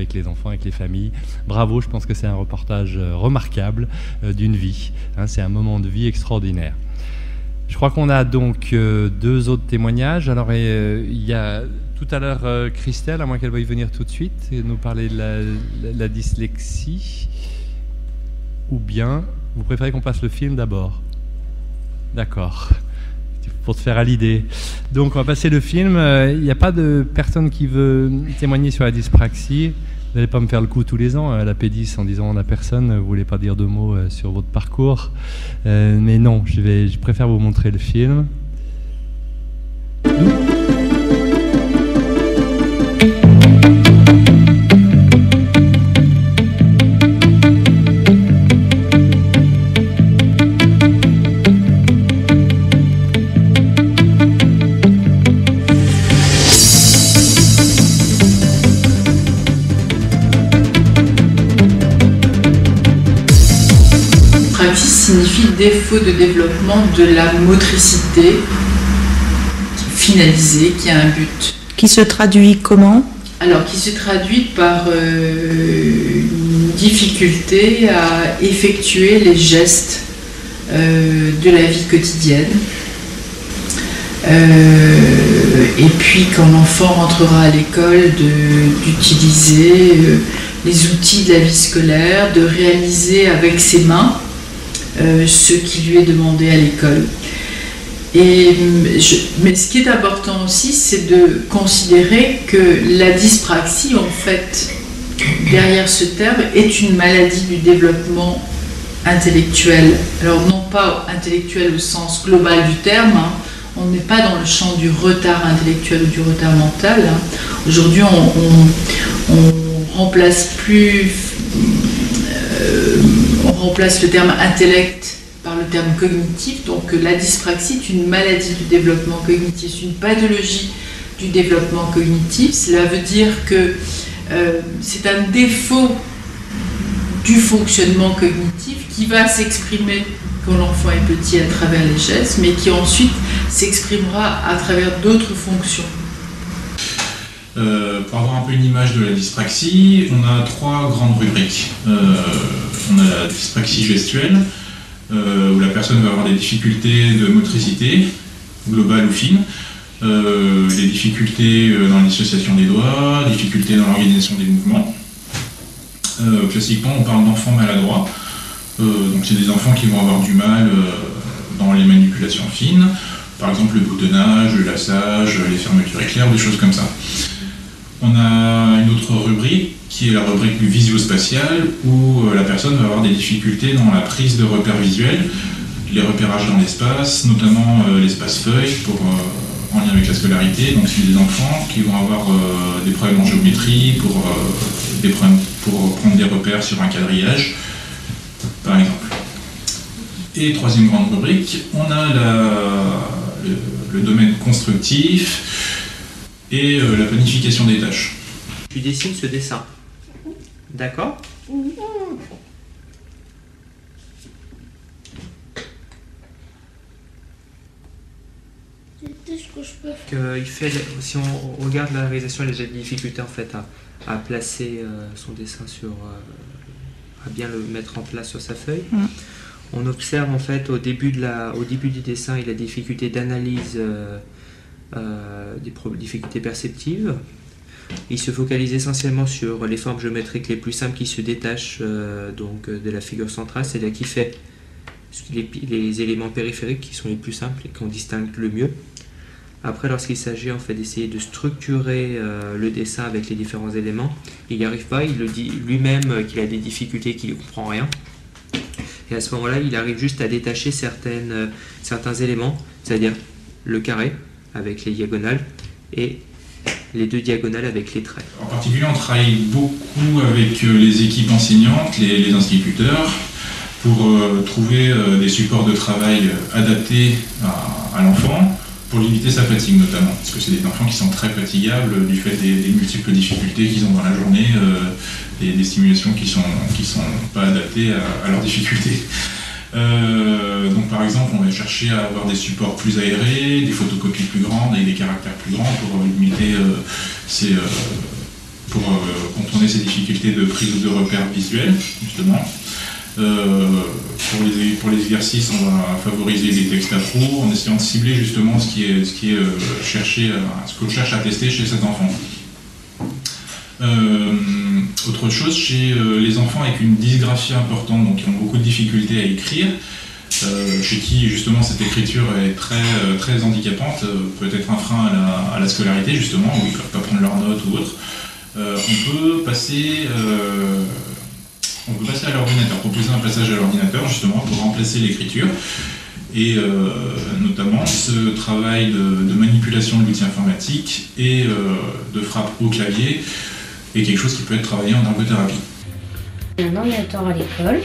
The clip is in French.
avec les enfants, avec les familles. Bravo, je pense que c'est un reportage remarquable d'une vie. Hein, c'est un moment de vie extraordinaire. Je crois qu'on a donc 2 autres témoignages. Alors, il y a tout à l'heure Christelle, à moins qu'elle veuille venir tout de suite et nous parler de la dyslexie. Ou bien, vous préférez qu'on passe le film d'abord? D'accord. Pour te faire à l'idée. Donc, on va passer le film. Il n'y a pas de personne qui veut témoigner sur la dyspraxie. Vous n'allez pas me faire le coup tous les ans à la P10 en disant on a personne. Vous ne voulez pas dire 2 mots sur votre parcours. Mais non, je préfère vous montrer le film. Signifie défaut de développement de la motricité finalisée, qui a un but. Qui se traduit comment? Alors, qui se traduit par une difficulté à effectuer les gestes de la vie quotidienne. Et puis, quand l'enfant rentrera à l'école, d'utiliser les outils de la vie scolaire, de réaliser avec ses mains ce qui lui est demandé à l'école. Mais ce qui est important aussi, c'est de considérer que la dyspraxie, en fait, derrière ce terme, est une maladie du développement intellectuel. Alors non pas intellectuel au sens global du terme, hein. On n'est pas dans le champ du retard intellectuel ou du retard mental. Hein. Aujourd'hui, on remplace plus... on remplace le terme intellect par le terme cognitif, donc la dyspraxie est une maladie du développement cognitif, c'est une pathologie du développement cognitif. Cela veut dire que c'est un défaut du fonctionnement cognitif qui va s'exprimer quand l'enfant est petit à travers les gestes, mais qui ensuite s'exprimera à travers d'autres fonctions. Pour avoir un peu une image de la dyspraxie, on a 3 grandes rubriques. On a la dyspraxie gestuelle, où la personne va avoir des difficultés de motricité, globale ou fine, des difficultés dans la dissociation des doigts, difficultés dans l'organisation des mouvements. Classiquement, on parle d'enfants maladroits. Donc c'est des enfants qui vont avoir du mal dans les manipulations fines, par exemple le boutonnage, le laçage, les fermetures éclairs, des choses comme ça. On a une autre rubrique qui est la rubrique du visio-spatial, où la personne va avoir des difficultés dans la prise de repères visuels, les repérages dans l'espace, notamment l'espace feuille en lien avec la scolarité. Donc c'est des enfants qui vont avoir des problèmes en géométrie pour prendre des repères sur un quadrillage, par exemple. Et 3e grande rubrique, on a le domaine constructif et la planification des tâches. Tu dessines ce dessin, d'accord? Si on regarde la réalisation, il a déjà des difficultés en fait à placer son dessin à bien le mettre en place sur sa feuille. On observe en fait au début du dessin, il a des difficultés d'analyse, des difficultés perceptives. Il se focalise essentiellement sur les formes géométriques les plus simples qui se détachent donc de la figure centrale, c'est-à-dire qui fait les éléments périphériques qui sont les plus simples et qu'on distingue le mieux. Après, lorsqu'il s'agit en fait d'essayer de structurer le dessin avec les différents éléments, il n'y arrive pas, il le dit lui-même qu'il a des difficultés, qu'il ne comprend rien. Et à ce moment-là, il arrive juste à détacher certains éléments, c'est-à-dire le carré avec les diagonales et les 2 diagonales avec les traits. En particulier, on travaille beaucoup avec les équipes enseignantes, les instituteurs, pour trouver des supports de travail adaptés à l'enfant, pour limiter sa fatigue notamment, parce que c'est des enfants qui sont très fatigables du fait des multiples difficultés qu'ils ont dans la journée, des stimulations qui sont pas adaptées à leurs difficultés. Donc par exemple, on va chercher à avoir des supports plus aérés, des photocopies plus grandes et des caractères plus grands pour limiter pour contourner ces difficultés de prise de repères visuels, justement. Pour les exercices, on va favoriser des textes afro en essayant de cibler justement ce qu'on cherche à tester chez cet enfant. Autre chose, chez les enfants avec une dysgraphie importante, donc qui ont beaucoup de difficultés à écrire, chez qui justement cette écriture est très handicapante, peut être un frein à la scolarité justement, où ils ne peuvent pas prendre leurs notes ou autre, on peut passer à l'ordinateur, proposer un passage à l'ordinateur justement pour remplacer l'écriture. Et notamment ce travail de manipulation de l'outil informatique et de frappe au clavier est quelque chose qui peut être travaillé en ergothérapie. Il y a un ordinateur à l'école,